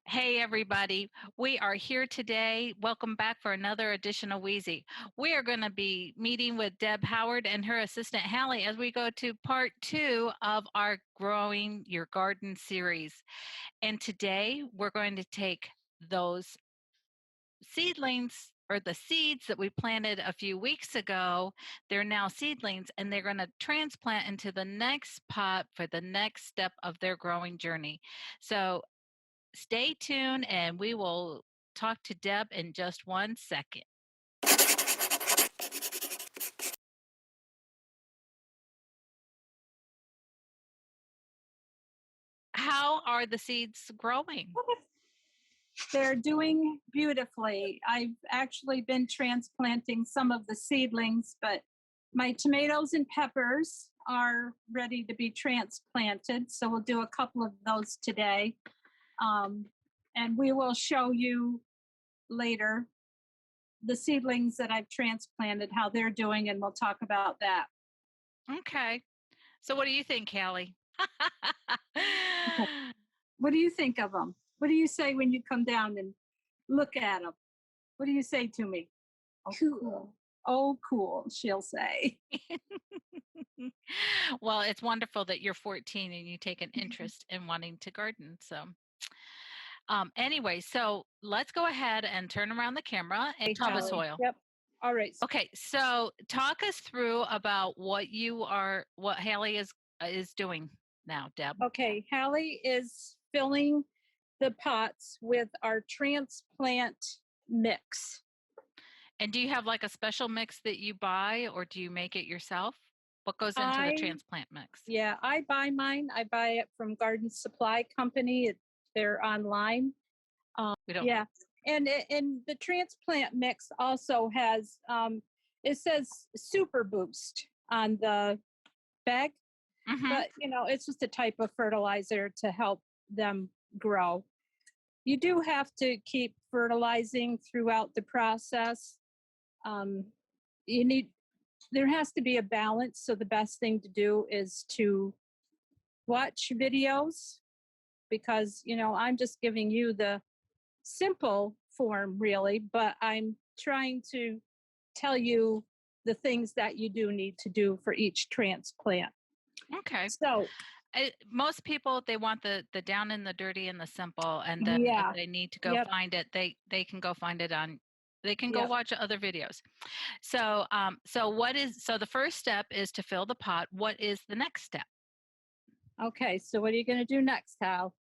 Hey, everybody. We are here today. Welcome back for another edition of Weezy. We are going to be meeting with Deb Howard and her assistant Hallie as we go to part 2 of our Growing Your Garden series. And today we're going to take those seedlings or the seeds that we planted a few weeks ago. They're now seedlings and they're going to transplant into the next pot for the next step of their growing journey. So stay tuned and we will talk to Deb in just 1 second. How are the seeds growing? They're doing beautifully. I've actually been transplanting some of the seedlings, but my tomatoes and peppers are ready to be transplanted. So we'll do a couple of those today. And we will show you later the seedlings that I've transplanted, how they're doing, and we'll talk about that. Okay. So what do you think, Hallie? What do you think of them? What do you say when you come down and look at them? What do you say to me? Cool. Oh, cool, she'll say. Well, it's wonderful that you're 14 and you take an interest in wanting to garden. So anyway, so let's go ahead and turn around the camera and tub of soil. Yep. All right. Okay, so talk us through about what Hallie is doing now, Deb. Okay, Hallie is filling the pots with our transplant mix. And do you have like a special mix that you buy or do you make it yourself? What goes into the transplant mix? Yeah, I buy mine. I buy it from Garden Supply Company. They're online. Yeah, and the transplant mix also has, it says Super Boost on the bag, but it's just a type of fertilizer to help them grow. You do have to keep fertilizing throughout the process. There has to be a balance. So the best thing to do is to watch videos because, I'm just giving you the simple form really, but I'm trying to tell you the things that you do need to do for each transplant. Okay. So most people, they want the down in the dirty and the simple, and then if they need to go find it, they can go find it on. They can go watch other videos. So so the first step is to fill the pot. What is the next step? Okay, so what are you going to do next, Hal?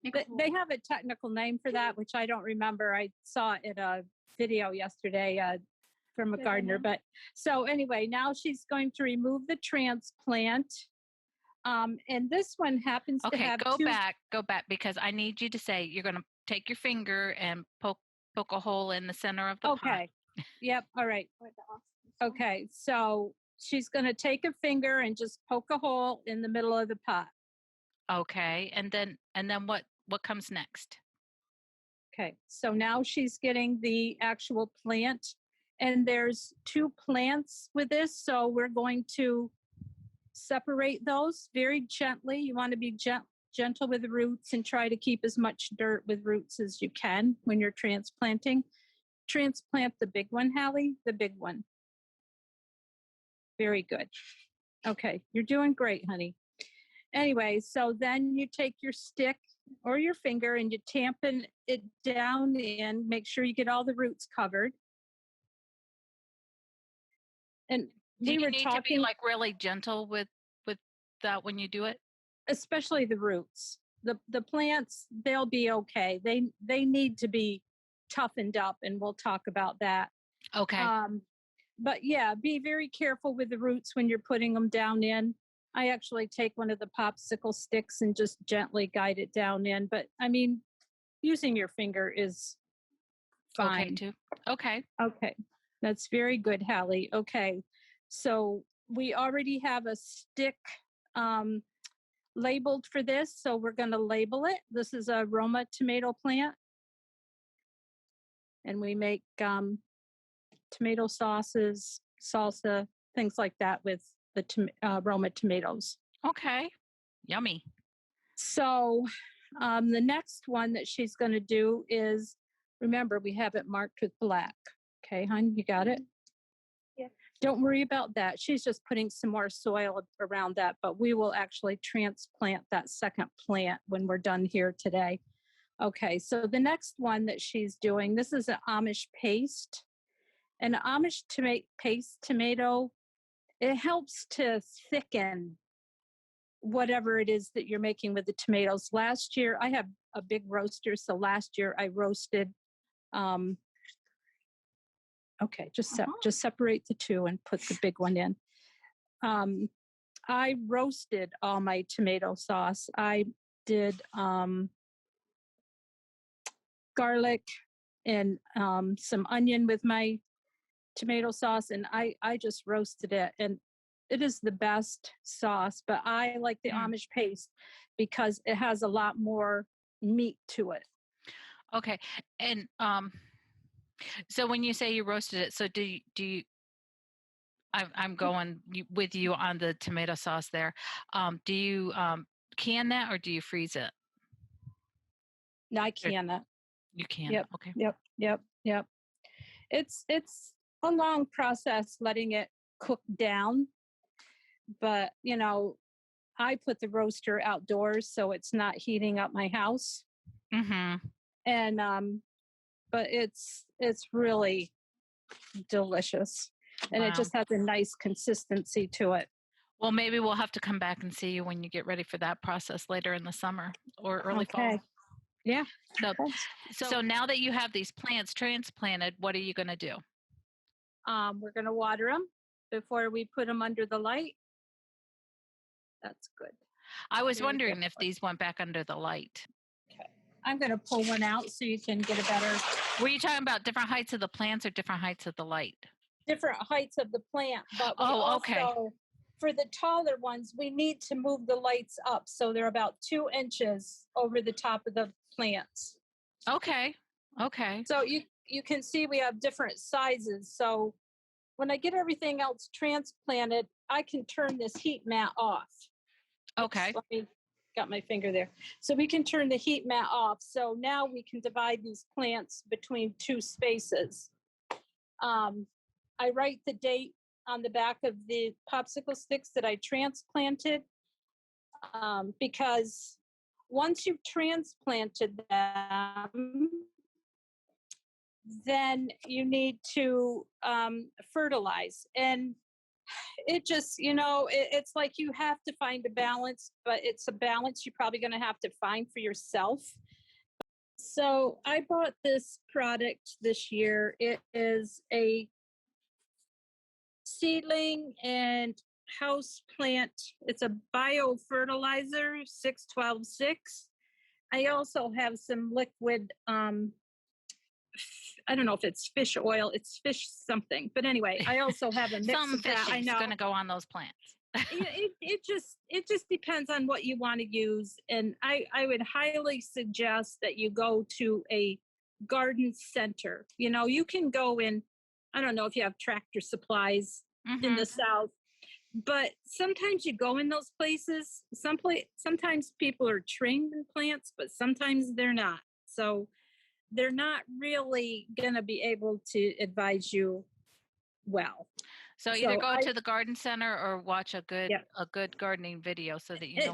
They have a technical name for that, which I don't remember. I saw it in a video yesterday from a gardener. But so anyway, now she's going to remove the transplant. And this one happens to have go back because I need you to say you're going to take your finger and poke a hole in the center of the pot. Yep. All right. Okay. So she's going to take a finger and just poke a hole in the middle of the pot. Okay. And then what comes next? Okay. So now she's getting the actual plant, and there's 2 plants with this. So we're going to separate those very gently. You want to be gentle with the roots and try to keep as much dirt with roots as you can when you're transplanting. Transplant the big one, Hallie, the big one. Very good. Okay, you're doing great, honey. Anyway, so then you take your stick or your finger and you tampen it down in, make sure you get all the roots covered. And do you need to be like really gentle with that when you do it? Especially the roots. The plants, they'll be okay. They need to be toughened up, and we'll talk about that. Okay. But yeah, be very careful with the roots when you're putting them down in. I actually take one of the popsicle sticks and just gently guide it down in. But I mean, using your finger is fine. Okay, too. Okay. Okay. That's very good, Hallie. Okay. So we already have a stick labeled for this. So we're going to label it. This is a Roma tomato plant. And we make tomato sauces, salsa, things like that with the Roma tomatoes. Okay. Yummy. So The next one that she's going to do is, remember, we have it marked with black. Okay, hon, you got it? Yeah. Don't worry about that. She's just putting some more soil around that, but we will actually transplant that second plant when we're done here today. Okay, so the next one that she's doing, this is an Amish paste. An Amish paste tomato, it helps to thicken whatever it is that you're making with the tomatoes. Last year, I have a big roaster, so last year I roasted, okay, just separate the two and put the big one in. I roasted all my tomato sauce. I did garlic and some onion with my tomato sauce, and I just roasted it, and it is the best sauce. But I like the Amish paste because it has a lot more meat to it. Okay, and so when you say you roasted it, so do you? I'm going with you on the tomato sauce there. Do you can that or do you freeze it? No, I can that. You can. Yep. Okay. Yep. It's a long process letting it cook down, but I put the roaster outdoors so it's not heating up my house. And but it's really delicious, and it just has a nice consistency to it. Well, maybe we'll have to come back and see you when you get ready for that process later in the summer or early fall. Yeah. So now that you have these plants transplanted, what are you going to do? We're going to water them before we put them under the light. That's good. I was wondering if these went back under the light. Okay. I'm going to pull one out so you can get a better. Were you talking about different heights of the plants or different heights of the light? Different heights of the plant. But okay. For the taller ones, we need to move the lights up so they're about 2 inches over the top of the plants. Okay. So you can see we have different sizes. So when I get everything else transplanted, I can turn this heat mat off. Okay. Got my finger there. So we can turn the heat mat off. So now we can divide these plants between 2 spaces. I write the date on the back of the popsicle sticks that I transplanted, because once you've transplanted them, then you need to fertilize. And it just, it's like you have to find a balance, but it's a balance you're probably going to have to find for yourself. So I bought this product this year. It is a seedling and house plant. It's a biofertilizer, 612-6. I also have some liquid, I don't know if it's fish oil, it's fish something. But anyway, I also have a mix of that. I know it's going to go on those plants. it just depends on what you want to use. And I would highly suggest that you go to a garden center. You can go in, I don't know if you have Tractor Supplies in the South, but sometimes you go in those places, sometimes people are trained in plants, but sometimes they're not. So they're not really going to be able to advise you well. So either go to the garden center or watch a good gardening video so that you know.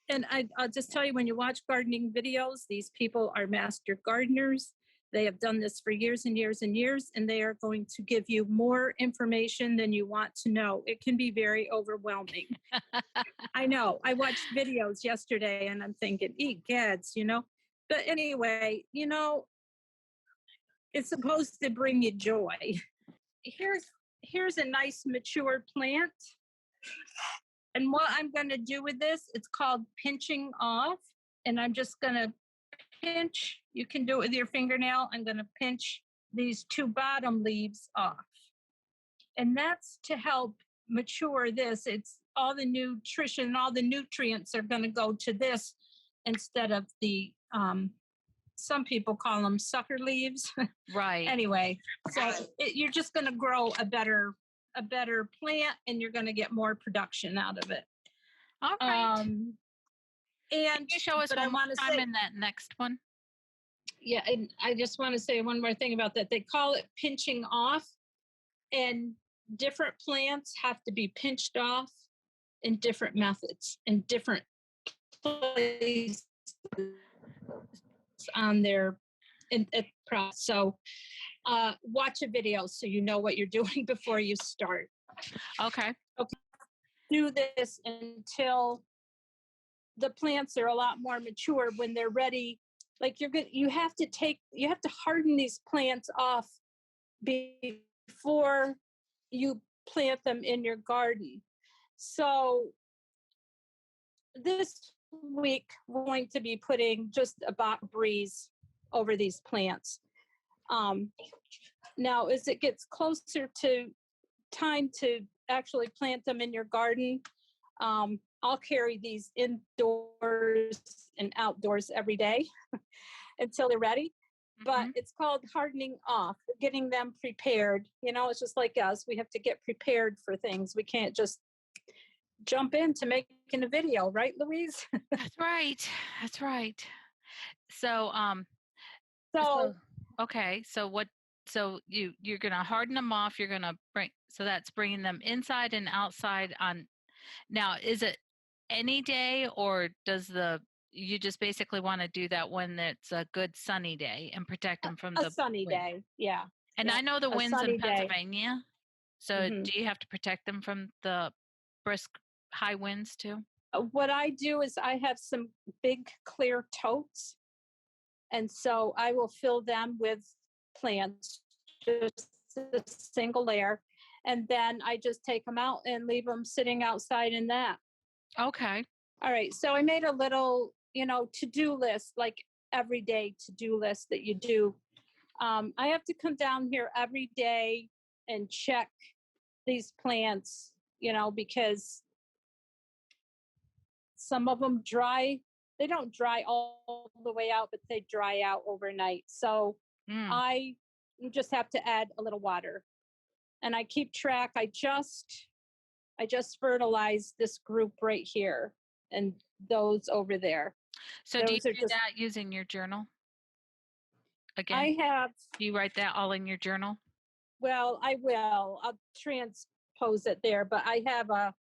And I'll just tell you, when you watch gardening videos, these people are master gardeners. They have done this for years and years and years, and they are going to give you more information than you want to know. It can be very overwhelming. I know. I watched videos yesterday, and I'm thinking, egads, But anyway, it's supposed to bring you joy. Here's a nice mature plant. And what I'm going to do with this, it's called pinching off. And I'm just going to pinch. You can do it with your fingernail. I'm going to pinch these 2 bottom leaves off. And that's to help mature this. It's all the nutrition, all the nutrients are going to go to this instead of the, some people call them sucker leaves. Right. Anyway, so you're just going to grow a better plant, and you're going to get more production out of it. All right. And can you show us one more time in that next one? Yeah, and I just want to say one more thing about that. They call it pinching off, and different plants have to be pinched off in different methods and different places on their process. So watch a video so you know what you're doing before you start. Okay. Do this until the plants are a lot more mature. When they're ready, like you have to harden these plants off before you plant them in your garden. So this week we're going to be putting just a Bach breeze over these plants. Now, as it gets closer to time to actually plant them in your garden, I'll carry these indoors and outdoors every day until they're ready. But it's called hardening off, getting them prepared. You know, it's just like us. We have to get prepared for things. We can't just jump into making a video, right, Louise? That's right. That's right. So, okay. So you're going to harden them off. You're going to that's bringing them inside and outside on. Now, is it any day, or you just basically want to do that when it's a good sunny day and protect them from the sunny wind? Day? Yeah. And I know the winds in Pennsylvania. Day. So do you have to protect them from the brisk high winds too? What I do is I have some big clear totes, and so I will fill them with plants, just a single layer, and then I just take them out and leave them sitting outside in that. Okay. All right. So I made a little, to-do list, like everyday to-do list that you do. I have to come down here every day and check these plants, because some of them dry. They don't dry all the way out, but they dry out overnight. So I just have to add a little water, and I keep track. I just fertilized this group right here and those over there. So do you do that using your journal? Again, I have. Do you write that all in your journal? Well, I will. I'll transpose it there, but I have a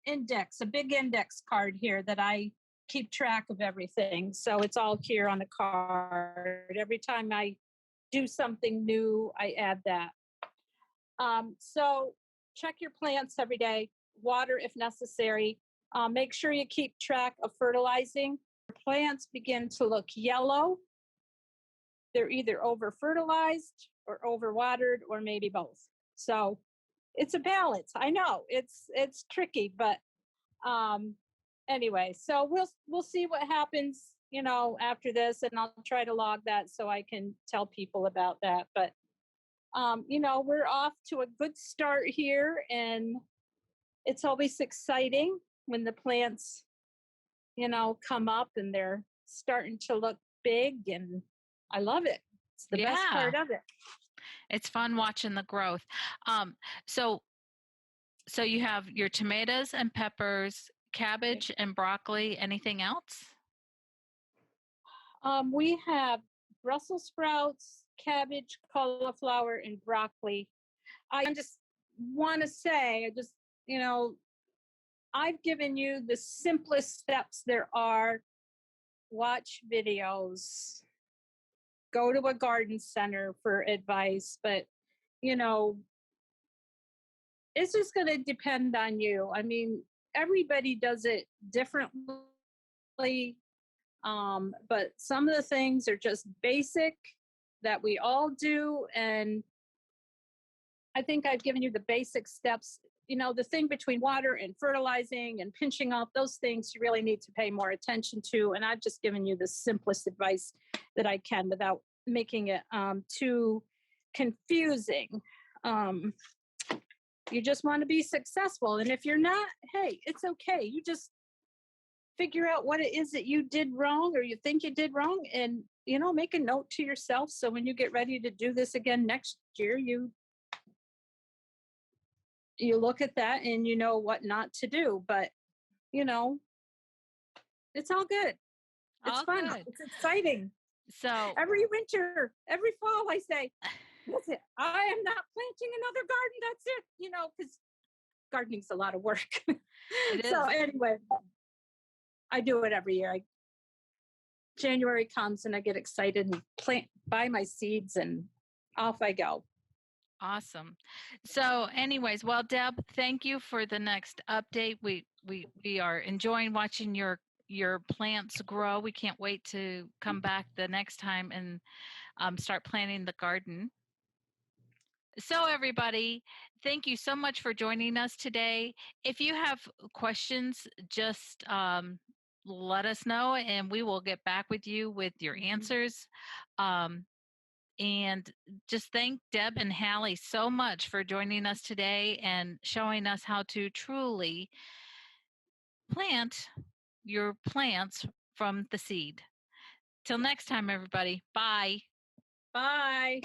big index card here that I keep track of everything. So it's all here on the card. Every time I do something new, I add that. So check your plants every day, water if necessary. Make sure you keep track of fertilizing. Plants begin to look yellow. They're either over fertilized or over watered, or maybe both. So it's a balance. I know it's tricky, but anyway, so we'll see what happens, after this, and I'll try to log that so I can tell people about that. But we're off to a good start here, and it's always exciting when the plants, come up and they're starting to look big, and I love it. It's the best part of it. It's fun watching the growth. So you have your tomatoes and peppers, cabbage and broccoli. Anything else? We have Brussels sprouts, cabbage, cauliflower, and broccoli. I just want to say, I've given you the simplest steps there are. Watch videos, go to a garden center for advice, but it's just going to depend on you. I mean, everybody does it differently, but some of the things are just basic that we all do, and I think I've given you the basic steps. The thing between water and fertilizing and pinching off, those things you really need to pay more attention to. And I've just given you the simplest advice that I can without making it too confusing. You just want to be successful. And if you're not, hey, it's okay. You just figure out what it is that you did wrong or you think you did wrong, and, make a note to yourself. So when you get ready to do this again next year, you look at that and you know what not to do. But, It's all good. It's All fun. good. It's exciting. So every winter, every fall, I say, that's it. I am not planting another garden. That's it. Because gardening's a lot of work. it is. So anyway, I do it every year. January comes and I get excited and buy my seeds, and off I go. Awesome. So anyways, well, Deb, thank you for the next update. We are enjoying watching your plants grow. We can't wait to come back the next time and start planting the garden. So everybody, thank you so much for joining us today. If you have questions, just let us know and we will get back with you with your answers. And just thank Deb and Hallie so much for joining us today and showing us how to truly plant your plants from the seed. Till next time, everybody. Bye. Bye.